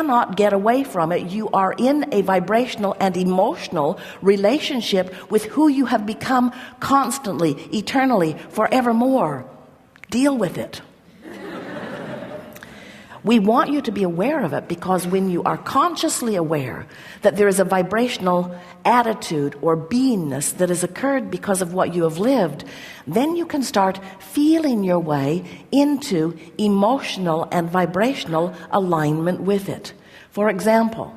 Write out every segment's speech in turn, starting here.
cannot get away from it. You are in a vibrational and emotional relationship with who you have become constantly, eternally, forevermore. Deal with it. We want you to be aware of it, because when you are consciously aware that there is a vibrational attitude or beingness that has occurred because of what you have lived, then you can start feeling your way into emotional and vibrational alignment with it. For example,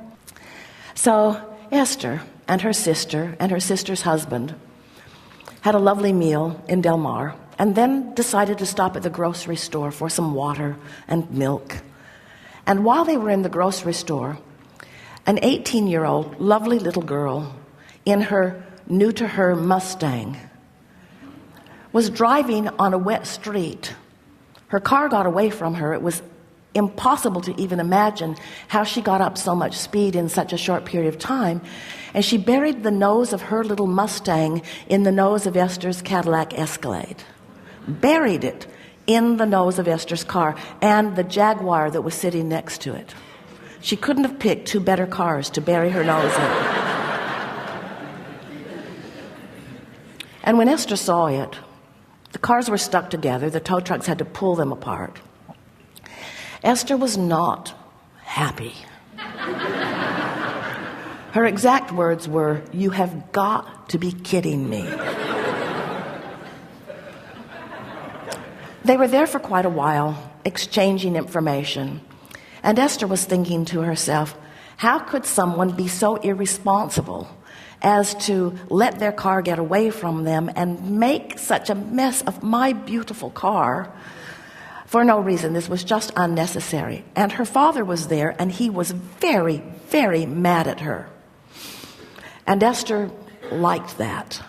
so Esther and her sister's husband had a lovely meal in Del Mar, and then decided to stop at the grocery store for some water and milk. And while they were in the grocery store, an 18-year-old lovely little girl in her new-to-her Mustang was driving on a wet street. Her car got away from her. It was impossible to even imagine how she got up so much speed in such a short period of time. And she buried the nose of her little Mustang in the nose of Esther's Cadillac Escalade. Buried it in the nose of Esther's car and the Jaguar that was sitting next to it. She couldn't have picked two better cars to bury her nose in. And when Esther saw it, the cars were stuck together. The tow trucks had to pull them apart. Esther was not happy. Her exact words were, "You have got to be kidding me." They were there for quite a while, exchanging information. And Esther was thinking to herself, how could someone be so irresponsible as to let their car get away from them and make such a mess of my beautiful car for no reason? This was just unnecessary. And her father was there, and he was very, very mad at her. And Esther liked that.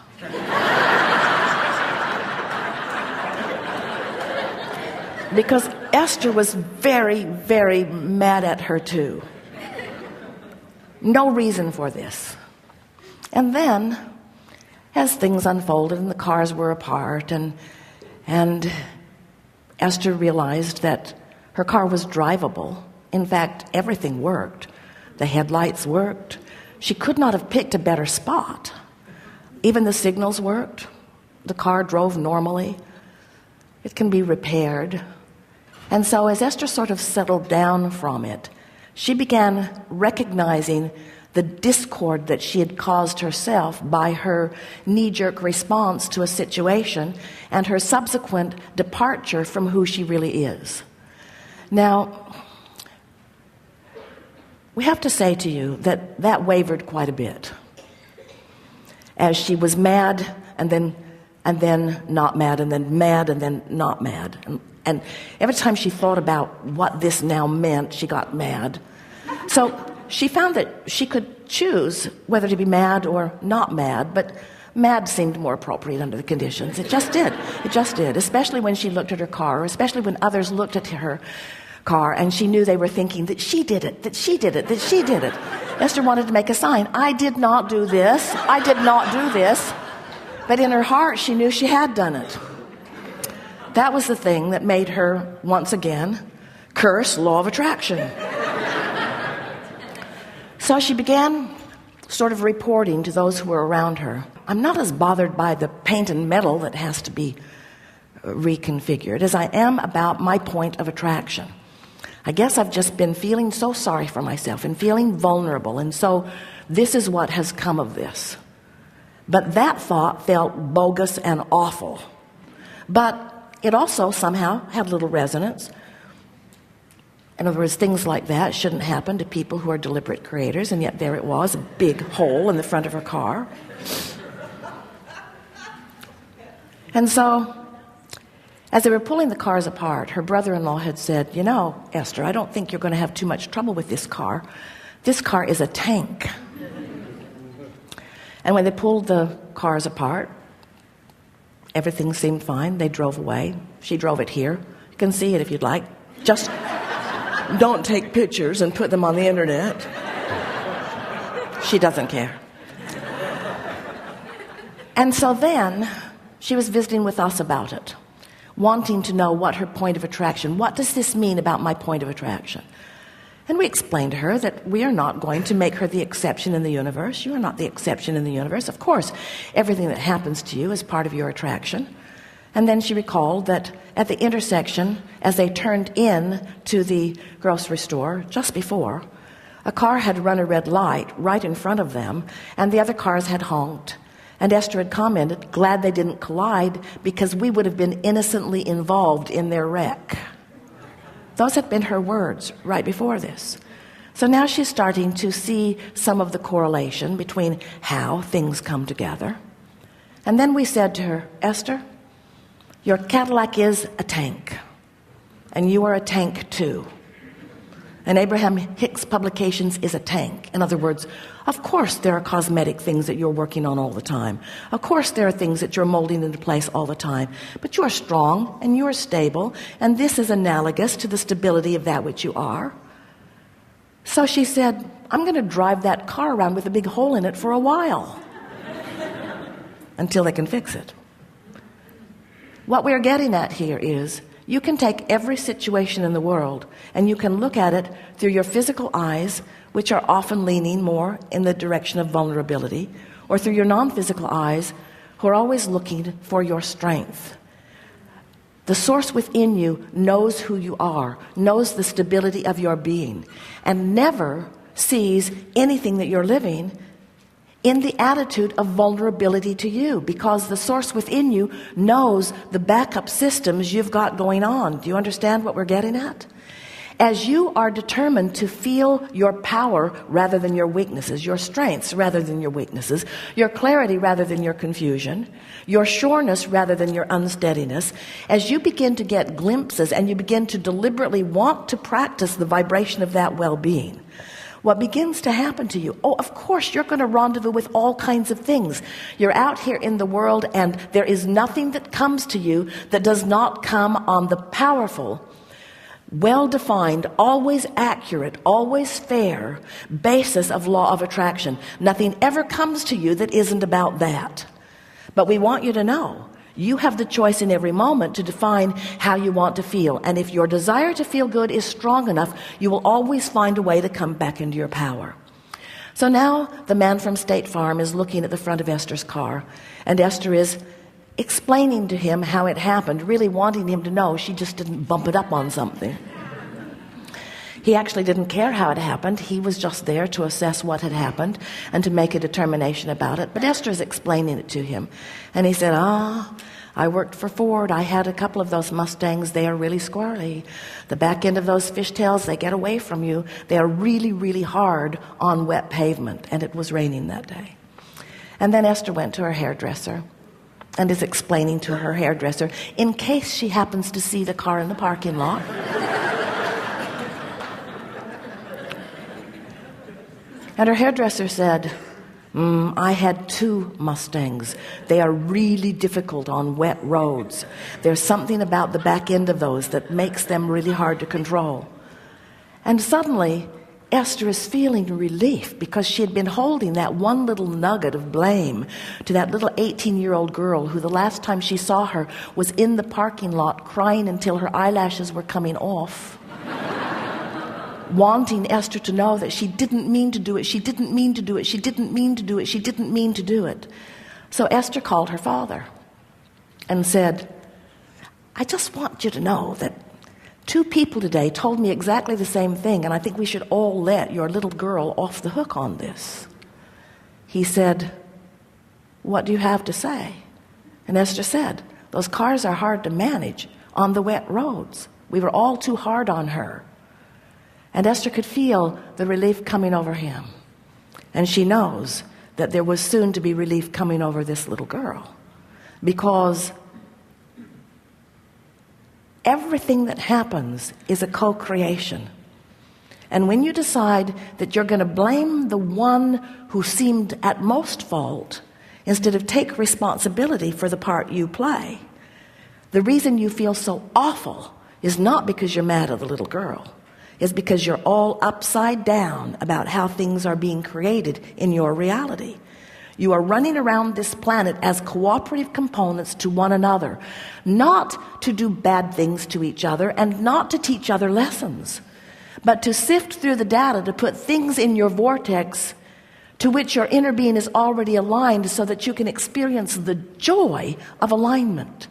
Because Esther was very, very mad at her too. No reason for this. And then, as things unfolded and the cars were apart, and Esther realized that her car was drivable. In fact, everything worked. The headlights worked. She could not have picked a better spot. Even the signals worked. The car drove normally. It can be repaired. And so as Esther sort of settled down from it, she began recognizing the discord that she had caused herself by her knee-jerk response to a situation and her subsequent departure from who she really is. Now, we have to say to you that that wavered quite a bit. As she was mad and then not mad, and then mad and then not mad. And every time she thought about what this now meant, she got mad. So she found that she could choose whether to be mad or not mad, but mad seemed more appropriate under the conditions. It just did. It just did, especially when she looked at her car, especially when others looked at her car and she knew they were thinking that she did it, that she did it, that she did it. Esther wanted to make a sign. I did not do this. I did not do this. But in her heart, she knew she had done it. That was the thing that made her, once again, curse law of attraction. So she began sort of reporting to those who were around her. I'm not as bothered by the paint and metal that has to be reconfigured as I am about my point of attraction. I guess I've just been feeling so sorry for myself and feeling vulnerable, and so this is what has come of this. But that thought felt bogus and awful. But it also somehow had little resonance. In other words, things like that shouldn't happen to people who are deliberate creators, and yet there it was, a big hole in the front of her car. And so, as they were pulling the cars apart, her brother-in-law had said, you know, Esther, I don't think you're going to have too much trouble with this car. This car is a tank. And when they pulled the cars apart, everything seemed fine. They drove away. She drove it here. You can see it if you'd like. Just don't take pictures and put them on the internet. She doesn't care. And so then she was visiting with us about it, wanting to know what her point of attraction, what does this mean about my point of attraction? And we explained to her that we are not going to make her the exception in the universe. You are not the exception in the universe. Of course, everything that happens to you is part of your attraction. And then she recalled that at the intersection, as they turned in to the grocery store just before, a car had run a red light right in front of them, and the other cars had honked. And Esther had commented, glad they didn't collide, because we would have been innocently involved in their wreck. Those had been her words right before this. So now she's starting to see some of the correlation between how things come together. And then we said to her, Esther, your Cadillac is a tank, and you are a tank too. And Abrahamhicks Publications is a tank. In other words, of course there are cosmetic things that you're working on all the time. Of course there are things that you're molding into place all the time. But you are strong and you are stable, and this is analogous to the stability of that which you are. So she said, I'm going to drive that car around with a big hole in it for a while until they can fix it. What we're getting at here is you can take every situation in the world and you can look at it through your physical eyes, which are often leaning more in the direction of vulnerability, or through your non-physical eyes, who are always looking for your strength. The source within you knows who you are, knows the stability of your being, and never sees anything that you're living in the attitude of vulnerability to you, because the source within you knows the backup systems you've got going on. Do you understand what we're getting at? As you are determined to feel your power rather than your weaknesses, your strengths rather than your weaknesses, your clarity rather than your confusion, your sureness rather than your unsteadiness, as you begin to get glimpses and you begin to deliberately want to practice the vibration of that well-being, what begins to happen to you? Oh, of course, you're going to rendezvous with all kinds of things. You're out here in the world, and there is nothing that comes to you that does not come on the powerful, well-defined, always accurate, always fair basis of law of attraction. Nothing ever comes to you that isn't about that. But we want you to know, you have the choice in every moment to define how you want to feel. And if your desire to feel good is strong enough, you will always find a way to come back into your power. So now the man from State Farm is looking at the front of Esther's car, and Esther is explaining to him how it happened, really wanting him to know she just didn't bump it up on something. He actually didn't care how it happened. He was just there to assess what had happened and to make a determination about it. But Esther's explaining it to him. And he said, I worked for Ford. I had a couple of those Mustangs. They are really squirrely. The back end of those fishtails, they get away from you. They are really, really hard on wet pavement. And it was raining that day. And then Esther went to her hairdresser and is explaining to her hairdresser, in case she happens to see the car in the parking lot, and her hairdresser said, I had 2 Mustangs. They are really difficult on wet roads. There's something about the back end of those that makes them really hard to control. And suddenly, Esther is feeling relief, because she had been holding that one little nugget of blame to that little 18-year-old girl who the last time she saw her was in the parking lot crying until her eyelashes were coming off, wanting Esther to know that she didn't mean to do it, she didn't mean to do it, she didn't mean to do it, she didn't mean to do it. So Esther called her father and said, I just want you to know that 2 people today told me exactly the same thing, and I think we should all let your little girl off the hook on this. He said, what do you have to say? And Esther said, those cars are hard to manage on the wet roads. We were all too hard on her. And Esther could feel the relief coming over him. And she knows that there was soon to be relief coming over this little girl, because everything that happens is a co-creation. And when you decide that you're going to blame the one who seemed at most fault, instead of take responsibility for the part you play, the reason you feel so awful is not because you're mad at the little girl. It's because you're all upside down about how things are being created in your reality. You are running around this planet as cooperative components to one another, not to do bad things to each other and not to teach other lessons, but to sift through the data, to put things in your vortex to which your inner being is already aligned so that you can experience the joy of alignment.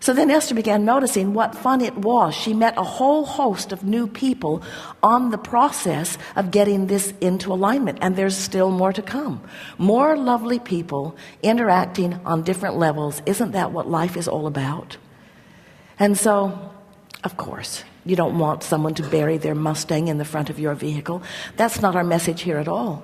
So then Esther began noticing what fun it was. She met a whole host of new people on the process of getting this into alignment, and there's still more to come. More lovely people interacting on different levels. Isn't that what life is all about? And so, of course, you don't want someone to bury their Mustang in the front of your vehicle. That's not our message here at all.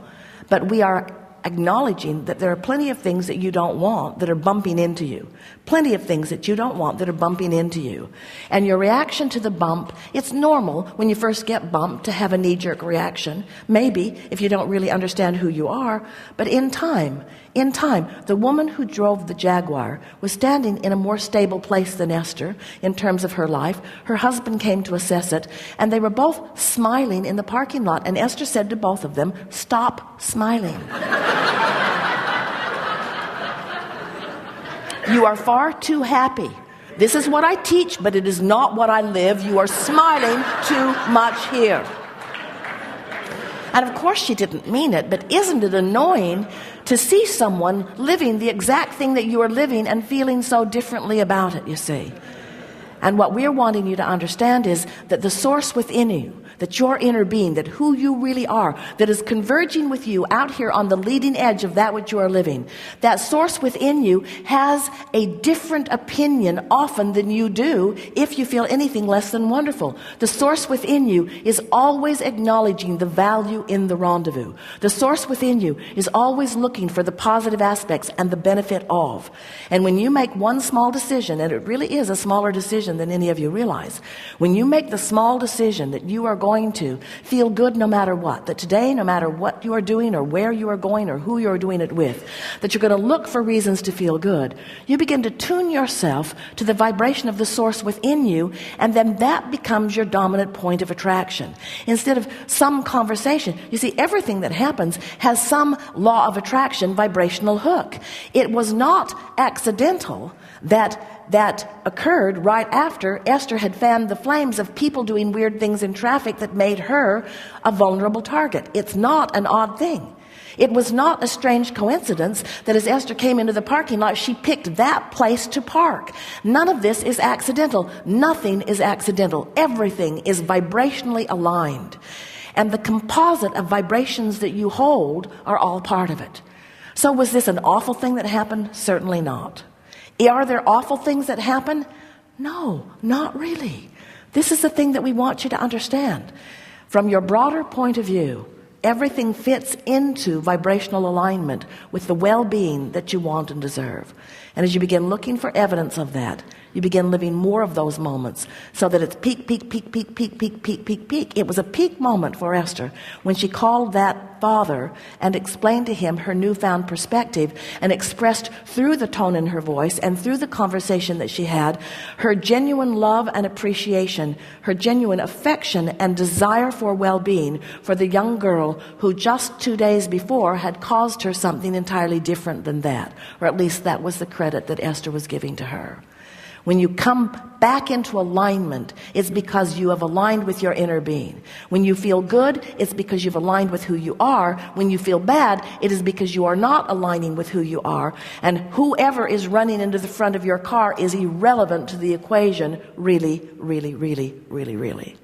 But we are acknowledging that there are plenty of things that you don't want that are bumping into you. Plenty of things that you don't want that are bumping into you. And your reaction to the bump, it's normal when you first get bumped to have a knee-jerk reaction. Maybe if you don't really understand who you are. But in time, the woman who drove the Jaguar was standing in a more stable place than Esther in terms of her life. Her husband came to assess it, and they were both smiling in the parking lot. And Esther said to both of them, "Stop smiling. You are far too happy. This is what I teach, but it is not what I live. You are smiling too much here." And of course she didn't mean it, but isn't it annoying to see someone living the exact thing that you are living and feeling so differently about it, you see? And what we're wanting you to understand is that the source within you, that your inner being, that who you really are, that is converging with you out here on the leading edge of that which you are living, that source within you has a different opinion often than you do if you feel anything less than wonderful. The source within you is always acknowledging the value in the rendezvous. The source within you is always looking for the positive aspects and the benefit of. And when you make one small decision, and it really is a smaller decision than any of you realize, when you make the small decision that you are going to feel good no matter what, that today, no matter what you are doing or where you are going or who you are doing it with, that you're going to look for reasons to feel good, you begin to tune yourself to the vibration of the source within you, and then that becomes your dominant point of attraction. Instead of some conversation, you see, everything that happens has some law of attraction vibrational hook. It was not accidental that occurred right after Esther had fanned the flames of people doing weird things in traffic that made her a vulnerable target. It's not an odd thing. It was not a strange coincidence that as Esther came into the parking lot, she picked that place to park. None of this is accidental. Nothing is accidental. Everything is vibrationally aligned. And the composite of vibrations that you hold are all part of it. So was this an awful thing that happened? Certainly not. Are there awful things that happen? No, not really. This is the thing that we want you to understand. From your broader point of view, everything fits into vibrational alignment with the well-being that you want and deserve. And as you begin looking for evidence of that, you begin living more of those moments so that it's peak, peak, peak, peak, peak, peak, peak, peak, peak. It was a peak moment for Esther when she called that father and explained to him her newfound perspective and expressed through the tone in her voice and through the conversation that she had her genuine love and appreciation, her genuine affection and desire for well-being for the young girl who just 2 days before had caused her something entirely different than that, or at least that was the credit that Esther was giving to her. When you come back into alignment, it's because you have aligned with your inner being. When you feel good, it's because you've aligned with who you are. When you feel bad, it is because you are not aligning with who you are. And whoever is running into the front of your car is irrelevant to the equation, really, really, really, really, really.